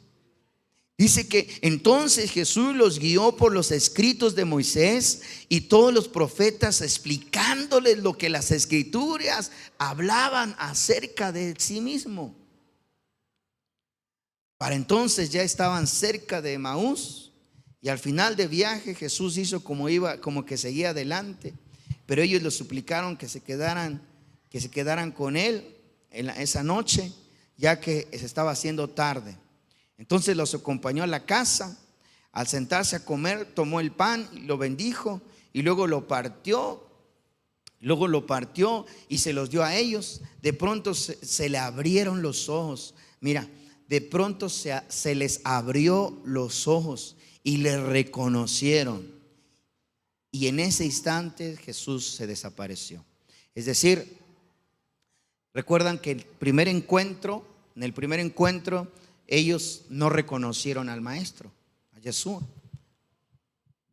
Dice que entonces Jesús los guió por los escritos de Moisés y todos los profetas, explicándoles lo que las Escrituras hablaban acerca de sí mismo. Para entonces ya estaban cerca de Emaús, y al final del viaje Jesús hizo como que seguía adelante, pero ellos le suplicaron que se quedaran con él esa noche, ya que se estaba haciendo tarde. Entonces los acompañó a la casa. Al sentarse a comer, tomó el pan y lo bendijo, y luego lo partió y se los dio a ellos. De pronto se le abrieron los ojos. Mira, de pronto se les abrió los ojos y le reconocieron. Y en ese instante Jesús se desapareció. Es decir, recuerdan que en el primer encuentro ellos no reconocieron al maestro, a Yeshua.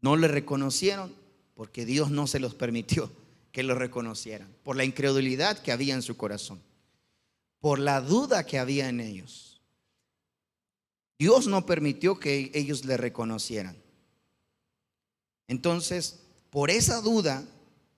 No le reconocieron porque Dios no se los permitió que lo reconocieran, por la incredulidad que había en su corazón, por la duda que había en ellos. Dios no permitió que ellos le reconocieran. Entonces, por esa duda,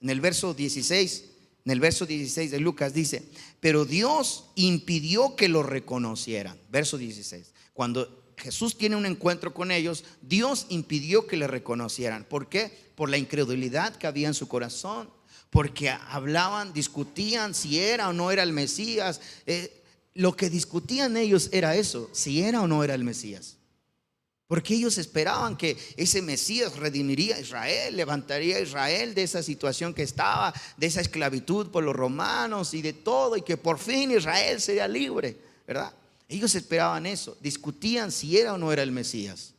en el verso 16 de Lucas dice: pero Dios impidió que lo reconocieran. Verso 16. Cuando Jesús tiene un encuentro con ellos, Dios impidió que le reconocieran. ¿Por qué? Por la incredulidad que había en su corazón, porque hablaban, discutían si era o no era el Mesías. Lo que discutían ellos era eso, si era o no era el Mesías. Porque ellos esperaban que ese Mesías redimiría a Israel, levantaría a Israel de esa situación que estaba, de esa esclavitud por los romanos y de todo, y que por fin Israel sería libre, ¿verdad? Ellos esperaban eso, discutían si era o no era el Mesías.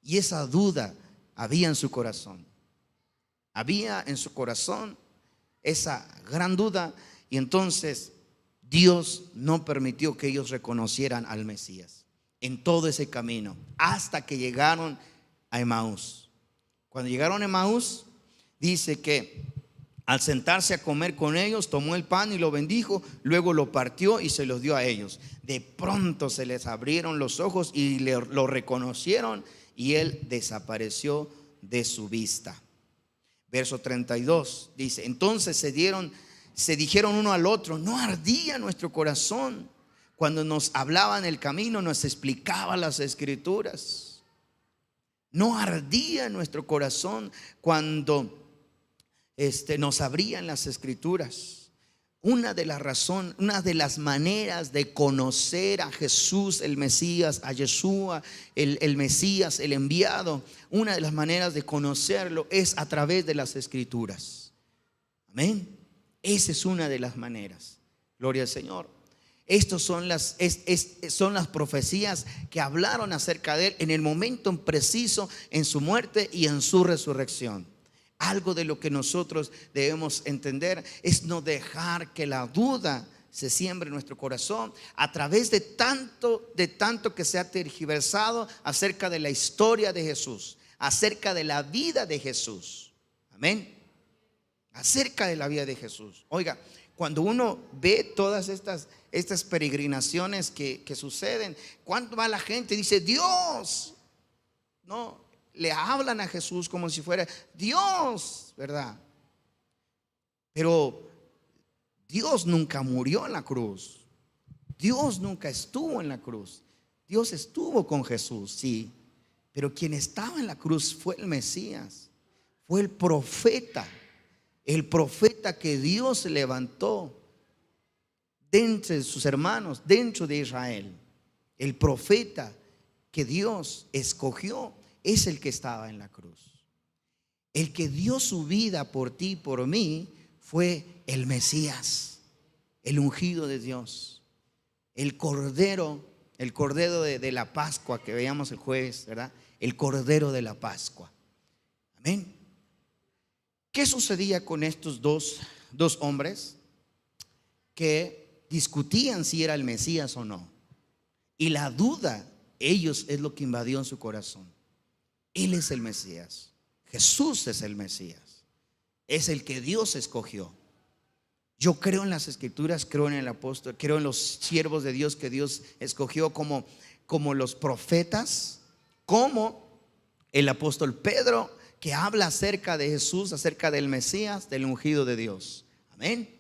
Y esa duda había en su corazón. Había en su corazón esa gran duda, y entonces Dios no permitió que ellos reconocieran al Mesías en todo ese camino, hasta que llegaron a Emaús. Cuando llegaron a Emaús, dice que al sentarse a comer con ellos, tomó el pan y lo bendijo, luego lo partió y se los dio a ellos. De pronto se les abrieron los ojos y lo reconocieron, y él desapareció de su vista. Verso 32 dice: entonces se dijeron uno al otro: ¿no ardía nuestro corazón cuando nos hablaba en el camino, nos explicaba las escrituras? No ardía nuestro corazón cuando nos abrían las escrituras. Una de las maneras de conocer a Jesús el Mesías, a Yeshua el Mesías, el enviado, una de las maneras de conocerlo es a través de las escrituras. Amén. Esa es una de las maneras. Gloria al Señor. Estas son las profecías que hablaron acerca de él en el momento preciso, en su muerte y en su resurrección. Algo de lo que nosotros debemos entender es no dejar que la duda se siembre en nuestro corazón a través de tanto que se ha tergiversado acerca de la historia de Jesús, acerca de la vida de Jesús. Amén. Acerca de la vida de Jesús. Oiga, cuando uno ve todas estas peregrinaciones que suceden, cuando va la gente y dice Dios, no, le hablan a Jesús como si fuera Dios, ¿verdad? Pero Dios nunca murió en la cruz. Dios nunca estuvo en la cruz. Dios estuvo con Jesús, sí, pero quien estaba en la cruz fue el Mesías, fue el profeta que Dios levantó de entre sus hermanos, dentro de Israel. El profeta que Dios escogió es el que estaba en la cruz. El que dio su vida por ti y por mí fue el Mesías, el ungido de Dios, el cordero de la Pascua que veíamos el jueves, ¿verdad? El cordero de la Pascua. Amén. ¿Qué sucedía con estos dos hombres que discutían si era el Mesías o no? Y la duda, es lo que invadió en su corazón. Él es el Mesías. Jesús es el Mesías. Es el que Dios escogió. Yo creo en las escrituras, creo en el apóstol, creo en los siervos de Dios que Dios escogió como los profetas, como el apóstol Pedro, que habla acerca de Jesús, acerca del Mesías, del ungido de Dios. Amén.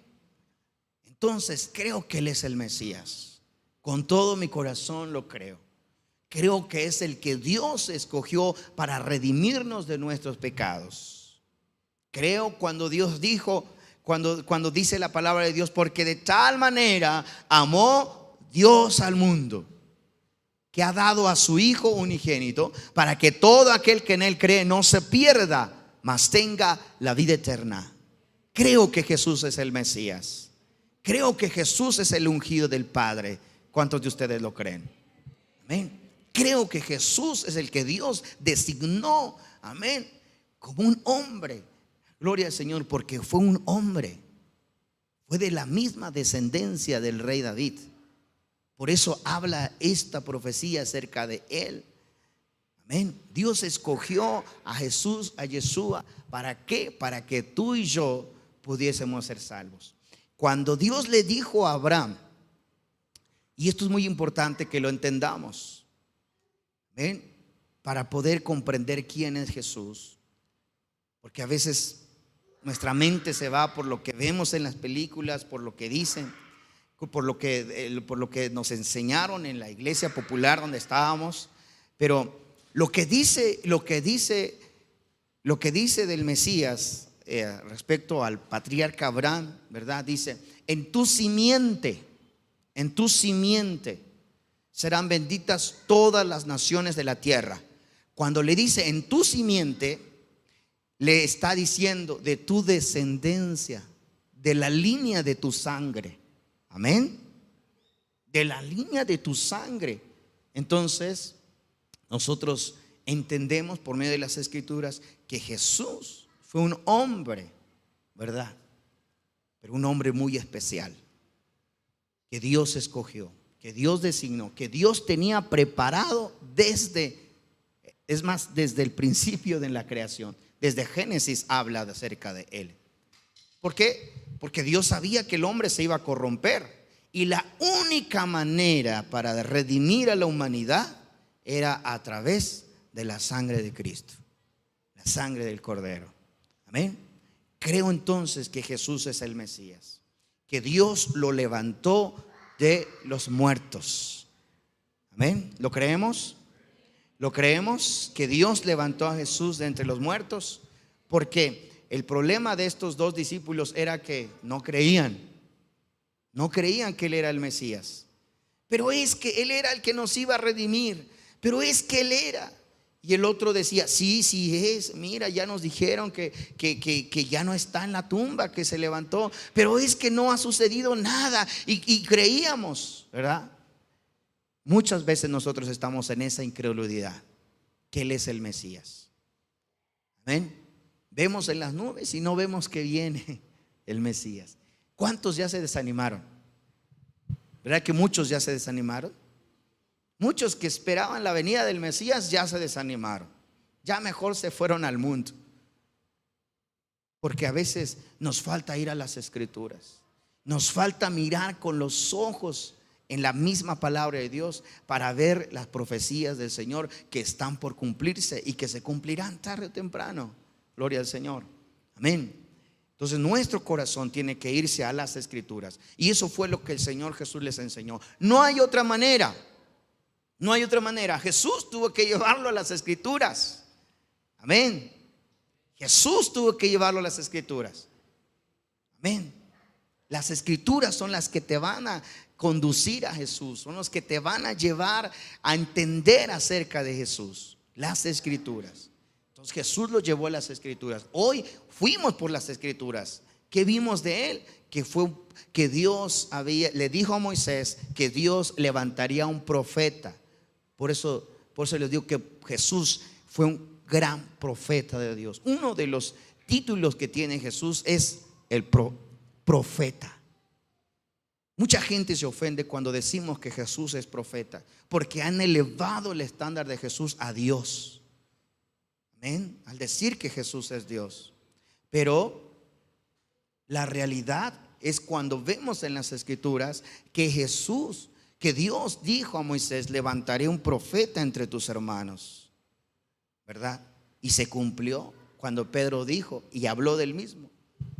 Entonces creo que Él es el Mesías. Con todo mi corazón lo creo. Creo que es el que Dios escogió para redimirnos de nuestros pecados. Creo cuando Dios dijo, cuando dice la palabra de Dios: porque de tal manera amó Dios al mundo, que ha dado a su Hijo unigénito, para que todo aquel que en Él cree no se pierda, mas tenga la vida eterna. Creo que Jesús es el Mesías. Creo que Jesús es el ungido del Padre. ¿Cuántos de ustedes lo creen? Amén. Creo que Jesús es el que Dios designó, amén, como un hombre. Gloria al Señor, porque fue un hombre. Fue de la misma descendencia del rey David. Por eso habla esta profecía acerca de él. Amén. Dios escogió a Jesús, a Yeshua. ¿Para qué? Para que tú y yo pudiésemos ser salvos. Cuando Dios le dijo a Abraham, y esto es muy importante que lo entendamos, ¿ven? Para poder comprender quién es Jesús. Porque a veces nuestra mente se va por lo que vemos en las películas, por lo que dicen, por lo que nos enseñaron en la iglesia popular donde estábamos. Pero lo que dice del Mesías respecto al patriarca Abraham, ¿verdad? Dice: en tu simiente serán benditas todas las naciones de la tierra. Cuando le dice en tu simiente, le está diciendo de tu descendencia, de la línea de tu sangre. Amén. De la línea de tu sangre. Entonces, nosotros entendemos por medio de las Escrituras que Jesús fue un hombre, ¿verdad? Pero un hombre muy especial, que Dios escogió, que Dios designó, que Dios tenía preparado desde el principio de la creación. Desde Génesis habla acerca de él. ¿Por qué? Porque Dios sabía que el hombre se iba a corromper, y la única manera para redimir a la humanidad era a través de la sangre de Cristo, la sangre del Cordero. Amén. Creo entonces que Jesús es el Mesías, que Dios lo levantó de los muertos. Amén. ¿Lo creemos? ¿Lo creemos? Que Dios levantó a Jesús de entre los muertos. Porque el problema de estos dos discípulos era que no creían que Él era el Mesías. Pero es que Él era el que nos iba a redimir. Pero es que Él era. Y el otro decía: sí es, mira, ya nos dijeron que ya no está en la tumba, que se levantó, pero es que no ha sucedido nada. Y creíamos, ¿verdad? Muchas veces nosotros estamos en esa incredulidad, que Él es el Mesías. Amén. Vemos en las nubes y no vemos que viene el Mesías. ¿Cuántos ya se desanimaron? ¿Verdad que muchos ya se desanimaron? Muchos que esperaban la venida del Mesías ya se desanimaron. Ya mejor se fueron al mundo. Porque a veces nos falta ir a las Escrituras. Nos falta mirar con los ojos en la misma palabra de Dios para ver las profecías del Señor que están por cumplirse y que se cumplirán tarde o temprano. Gloria al Señor. Amén. Entonces nuestro corazón tiene que irse a las Escrituras. Y eso fue lo que el Señor Jesús les enseñó. No hay otra manera. No hay otra manera. Jesús tuvo que llevarlo a las Escrituras. Amén. Jesús tuvo que llevarlo a las Escrituras. Amén. Las Escrituras son las que te van a conducir a Jesús, son los que te van a llevar a entender acerca de Jesús. Las Escrituras. Entonces Jesús lo llevó a las Escrituras. Hoy fuimos por las Escrituras. ¿Qué vimos de él? Que Dios le dijo a Moisés que Dios levantaría un profeta. Por eso les digo que Jesús fue un gran profeta de Dios. Uno de los títulos que tiene Jesús es el profeta. Mucha gente se ofende cuando decimos que Jesús es profeta, porque han elevado el estándar de Jesús a Dios. Amén. Al decir que Jesús es Dios. Pero la realidad es cuando vemos en las Escrituras que Dios dijo a Moisés: levantaré un profeta entre tus hermanos, ¿verdad? Y se cumplió cuando Pedro dijo y habló del mismo.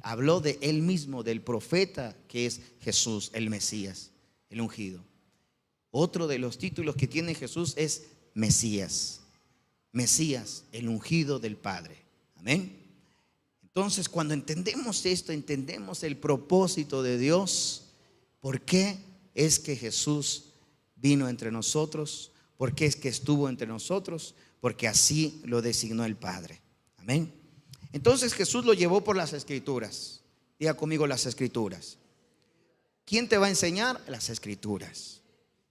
Habló de él mismo, del profeta que es Jesús, el Mesías, el ungido. Otro de los títulos que tiene Jesús es Mesías. Mesías, el ungido del Padre. Amén. Entonces, cuando entendemos esto, entendemos el propósito de Dios. ¿Por qué es que Jesús vino entre nosotros? ¿Por qué es que estuvo entre nosotros? Porque así lo designó el Padre. Amén. Entonces Jesús lo llevó por las Escrituras. Diga conmigo: las Escrituras. ¿Quién te va a enseñar? Las Escrituras.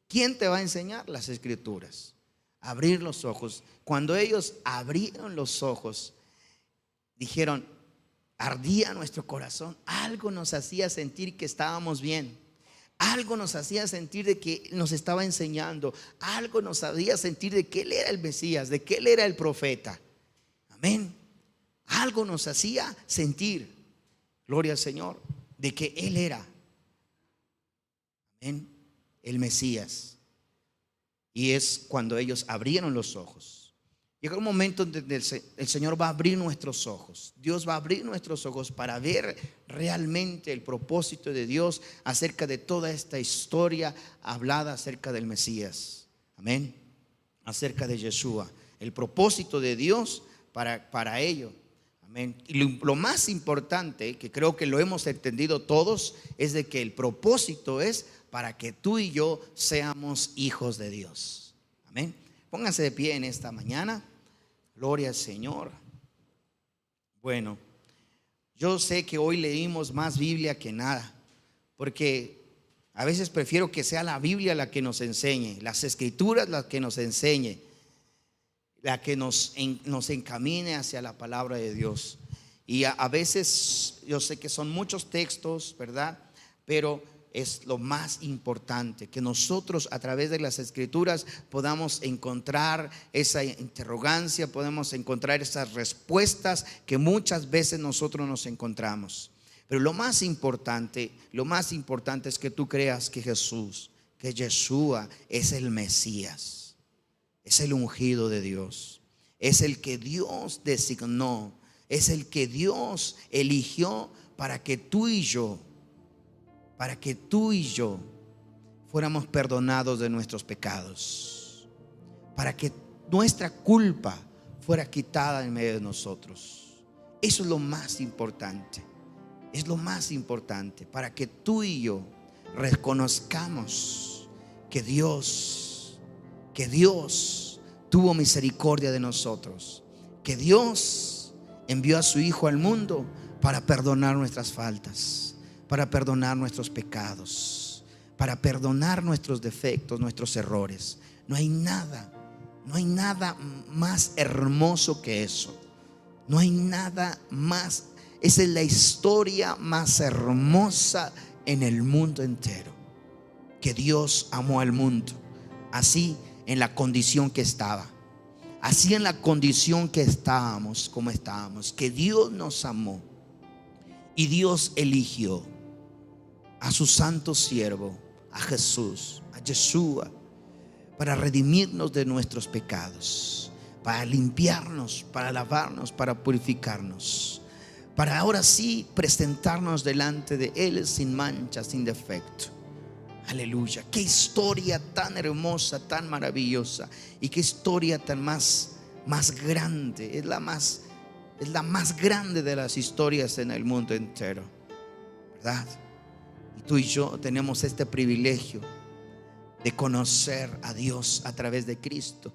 ¿Quién te va a enseñar? Las Escrituras. Abrir los ojos. Cuando ellos abrieron los ojos, dijeron: ardía nuestro corazón. Algo nos hacía sentir que estábamos bien. Algo nos hacía sentir de que nos estaba enseñando. Algo nos hacía sentir de que Él era el Mesías, de que Él era el profeta. Amén. Algo nos hacía sentir, gloria al Señor, de que Él era, amén, el Mesías. Y es cuando ellos abrieron los ojos. Llega un momento en donde el Señor va a abrir nuestros ojos. Dios va a abrir nuestros ojos para ver realmente el propósito de Dios acerca de toda esta historia hablada acerca del Mesías. Amén. Acerca de Yeshua. El propósito de Dios para ello. Amén. Y lo más importante, que creo que lo hemos entendido todos, es de que el propósito es para que tú y yo seamos hijos de Dios. Amén. Pónganse de pie en esta mañana. Gloria al Señor. Bueno, yo sé que hoy leímos más Biblia que nada, porque a veces prefiero que sea la Biblia la que nos enseñe, las Escrituras las que nos enseñe, la que nos encamine hacia la palabra de Dios. Y a veces yo sé que son muchos textos, ¿verdad? Pero es lo más importante, que nosotros a través de las Escrituras podamos encontrar esa interrogancia, podemos encontrar esas respuestas que muchas veces nosotros nos encontramos. Pero lo más importante es que tú creas que Jesús, que Yeshua es el Mesías, es el ungido de Dios, es el que Dios designó, es el que Dios eligió para que tú y yo fuéramos perdonados de nuestros pecados, para que nuestra culpa fuera quitada en medio de nosotros. Eso es lo más importante. Es lo más importante, para que tú y yo reconozcamos que Dios tuvo misericordia de nosotros, que Dios envió a su Hijo al mundo para perdonar nuestras faltas, para perdonar nuestros pecados, para perdonar nuestros defectos, nuestros errores. No hay nada más hermoso que eso. No hay nada más. Esa es la historia más hermosa en el mundo entero. Que Dios amó al mundo, así en la condición que estaba, así en la condición que estábamos, como estábamos, que Dios nos amó y Dios eligió a su santo siervo, a Jesús, a Yeshua, para redimirnos de nuestros pecados, para limpiarnos, para lavarnos, para purificarnos, para ahora sí presentarnos delante de Él sin mancha, sin defecto. Aleluya. Qué historia tan hermosa, tan maravillosa, y qué historia tan más grande. Es la más grande de las historias en el mundo entero, ¿verdad? Y tú y yo tenemos este privilegio de conocer a Dios a través de Cristo.